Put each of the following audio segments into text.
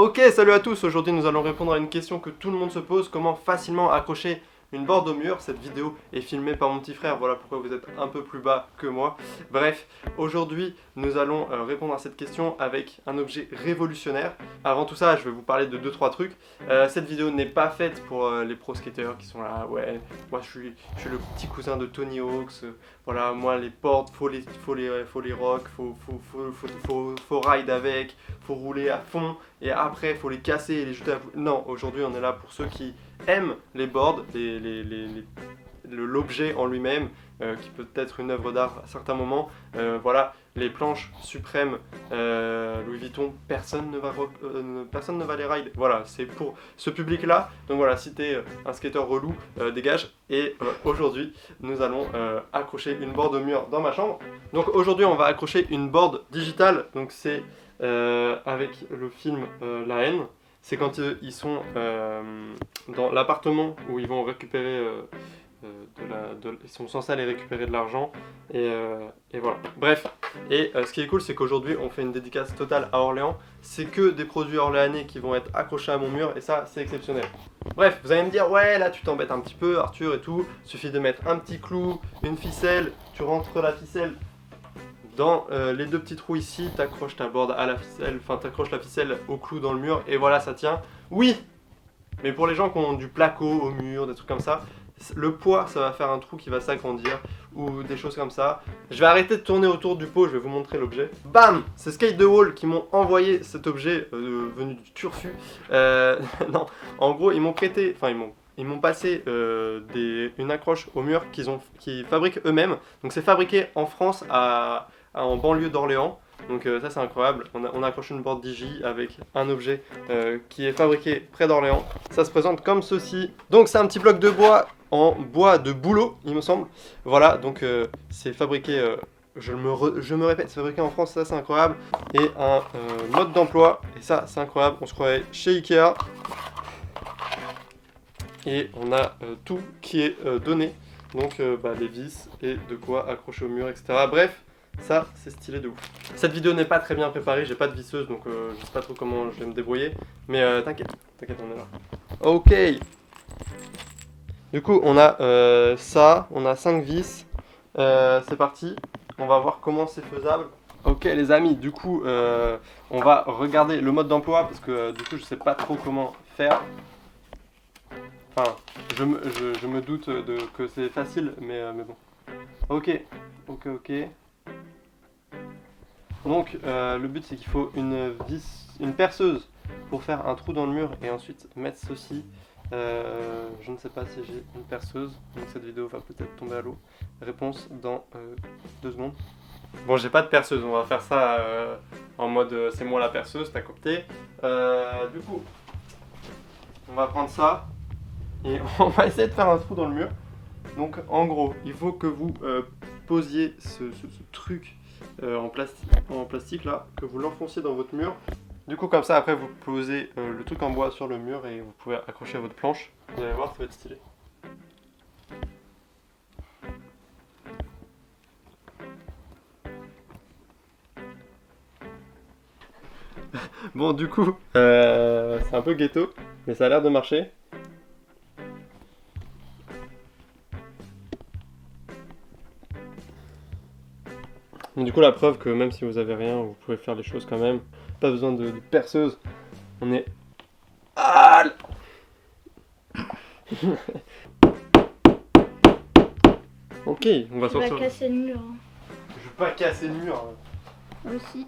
Ok, salut à tous, aujourd'hui nous allons répondre à une question que tout le monde se pose, comment facilement accrocher une board au mur. Cette vidéo est filmée par mon petit frère, voilà pourquoi vous êtes un peu plus bas que moi. Bref, aujourd'hui nous allons répondre à cette question avec un objet révolutionnaire. Avant tout ça, je vais vous parler de 2-3 trucs. Cette vidéo n'est pas faite pour les pro skaters qui sont là, ouais, moi je suis le petit cousin de Tony Hawks, voilà, moi les boards, faut les rock, faut ride avec, faut rouler à fond, et après faut les casser et les jeter à... Non, aujourd'hui on est là pour ceux qui aiment les boards, l'objet en lui-même, qui peut être une œuvre d'art à certains moments. Voilà, les planches suprêmes Louis Vuitton, personne ne va les ride. Voilà, c'est pour ce public-là. Donc voilà, si t'es un skater relou, dégage. Et aujourd'hui, nous allons accrocher une board au mur dans ma chambre. Donc aujourd'hui, on va accrocher une board digitale. Donc c'est avec le film La Haine. C'est quand ils sont dans l'appartement où ils vont récupérer ils sont censés aller récupérer de l'argent et voilà. Bref, et ce qui est cool, c'est qu'aujourd'hui on fait une dédicace totale à Orléans. C'est que des produits orléanais qui vont être accrochés à mon mur et ça c'est exceptionnel. Bref, vous allez me dire ouais là tu t'embêtes un petit peu Arthur et tout, suffit de mettre un petit clou, une ficelle, tu rentres la ficelle dans les deux petits trous ici, t'accroches ta board à la ficelle, enfin t'accroches la ficelle au clou dans le mur et voilà ça tient. Oui, mais pour les gens qui ont du placo au mur, des trucs comme ça, le poids ça va faire un trou qui va s'agrandir ou des choses comme ça. Je vais arrêter de tourner autour du pot, je vais vous montrer l'objet. Bam, c'est Skate the Wall qui m'ont envoyé cet objet venu du Turfu. Non, en gros ils m'ont prêté, enfin ils m'ont passé une accroche au mur qu'ils fabriquent eux-mêmes. Donc c'est fabriqué en France en banlieue d'Orléans. Donc ça c'est incroyable, on accroche une board digi avec un objet qui est fabriqué près d'Orléans. Ça se présente comme ceci. Donc c'est un petit bloc de bois en bois de bouleau il me semble. Voilà, donc c'est fabriqué, je me répète, c'est fabriqué en France, ça c'est incroyable. Et un mode d'emploi, et ça c'est incroyable, on se croirait chez Ikea. Et on a tout qui est donné, donc les vis et de quoi accrocher au mur, etc. Bref, ça c'est stylé de ouf. Cette vidéo n'est pas très bien préparée, j'ai pas de visseuse donc je sais pas trop comment je vais me débrouiller. Mais t'inquiète, on est là. Ok. Du coup on a ça, on a 5 vis. C'est parti, on va voir comment c'est faisable. Ok les amis, du coup on va regarder le mode d'emploi parce que du coup je sais pas trop comment faire. Enfin, je me doute que c'est facile, mais bon. Ok. Donc, le but c'est qu'il faut une perceuse pour faire un trou dans le mur et ensuite mettre ceci. Je ne sais pas si j'ai une perceuse, donc cette vidéo va peut-être tomber à l'eau. Réponse dans 2 secondes. Bon, j'ai pas de perceuse, on va faire ça en mode c'est moi la perceuse, t'as copté. Du coup, on va prendre ça. Et on va essayer de faire un trou dans le mur. Donc en gros, il faut que vous posiez ce truc en plastique là, que vous l'enfonciez dans votre mur. Du coup comme ça après vous posez le truc en bois sur le mur et vous pouvez accrocher à votre planche. Vous allez voir, ça va être stylé. Bon du coup, c'est un peu ghetto, mais ça a l'air de marcher. Du coup la preuve que même si vous avez rien, vous pouvez faire les choses quand même. Pas besoin de perceuse. On est... Ah ok, on va sortir. Tu vas casser le mur. Hein. Je vais pas casser le mur. Aussi.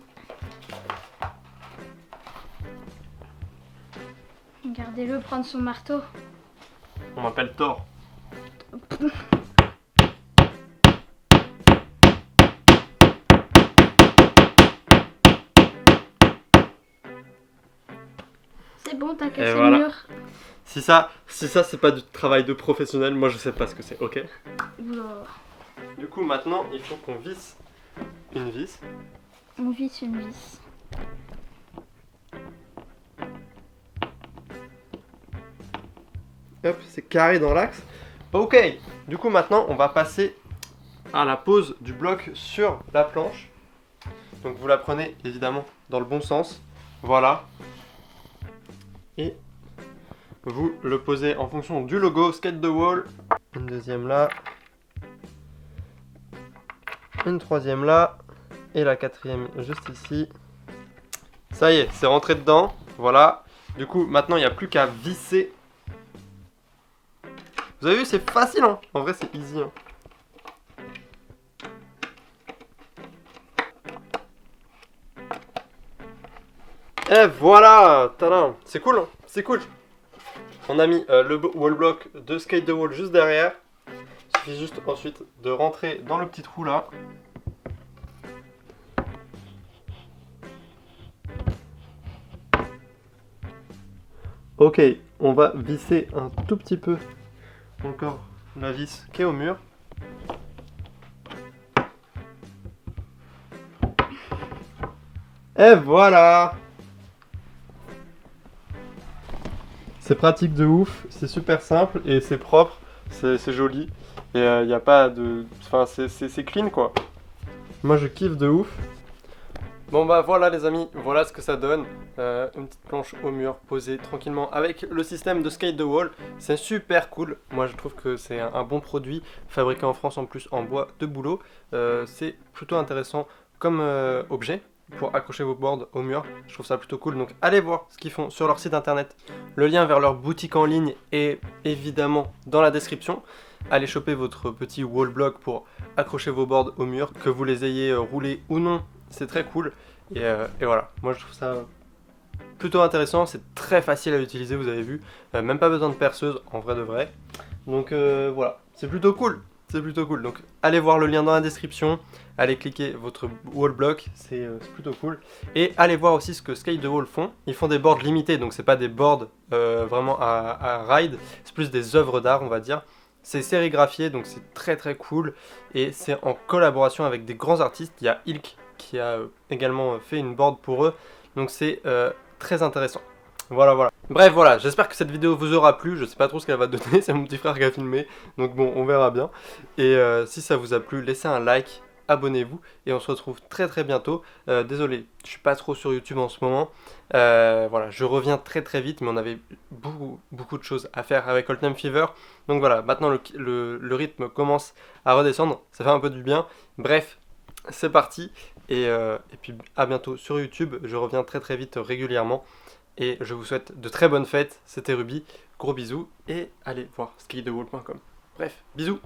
Regardez-le prendre son marteau. On m'appelle Thor. C'est bon, t'as cassé voilà. le mur. Si ça c'est pas du travail de professionnel, moi je sais pas ce que c'est, ok? Oula. Du coup maintenant il faut qu'on visse une vis. On visse une vis. Hop, c'est carré dans l'axe. Ok, du coup maintenant on va passer à la pose du bloc sur la planche. Donc vous la prenez évidemment dans le bon sens. Voilà. Et vous le posez en fonction du logo Skate the Wall. Une deuxième là. Une troisième là. Et la quatrième juste ici. Ça y est, c'est rentré dedans. Voilà. Du coup, maintenant, il n'y a plus qu'à visser. Vous avez vu, c'est facile, hein. En vrai, c'est easy, hein. Et voilà. Tadam. C'est cool, hein. C'est cool. On a mis le wall block de Skate the Wall juste derrière. Il suffit juste ensuite de rentrer dans le petit trou là. Ok, on va visser un tout petit peu encore la vis qui est au mur. Et voilà! C'est pratique de ouf, c'est super simple et c'est propre, c'est joli. Et il n'y a pas de... Enfin, c'est clean quoi. Moi je kiffe de ouf. Bon bah voilà les amis, voilà ce que ça donne. Une petite planche au mur posée tranquillement avec le système de Skate the Wall. C'est super cool. Moi je trouve que c'est un bon produit fabriqué en France en plus en bois de bouleau. C'est plutôt intéressant comme objet pour accrocher vos boards au mur. Je trouve ça plutôt cool. Donc allez voir ce qu'ils font sur leur site internet. Le lien vers leur boutique en ligne est évidemment dans la description. Allez choper votre petit wall block pour accrocher vos boards au mur, que vous les ayez roulés ou non. C'est très cool et voilà, moi je trouve ça plutôt intéressant, c'est très facile à utiliser, vous avez vu, même pas besoin de perceuse en vrai de vrai. Donc voilà, c'est plutôt cool, donc allez voir le lien dans la description, allez cliquer votre wall block, c'est plutôt cool. Et allez voir aussi ce que Skate the Wall font, ils font des boards limités, donc c'est pas des boards vraiment à ride, c'est plus des œuvres d'art on va dire. C'est sérigraphié, donc c'est très très cool et c'est en collaboration avec des grands artistes. Il y a Ilk qui a également fait une board pour eux, donc c'est très intéressant. Voilà. Bref, voilà, j'espère que cette vidéo vous aura plu. Je sais pas trop ce qu'elle va donner, c'est mon petit frère qui a filmé, donc bon, on verra bien. Et si ça vous a plu, laissez un like, abonnez-vous et on se retrouve très très bientôt. Désolé, je suis pas trop sur YouTube en ce moment. Voilà, je reviens très très vite, mais on avait beaucoup de choses à faire avec Oldtime Fever. Donc voilà, maintenant le rythme commence à redescendre, ça fait un peu du bien. Bref, c'est parti. Et puis à bientôt sur YouTube, je reviens très très vite régulièrement. Et je vous souhaite de très bonnes fêtes, c'était Ruby, gros bisous et allez voir skatethewall.com. Bref, bisous.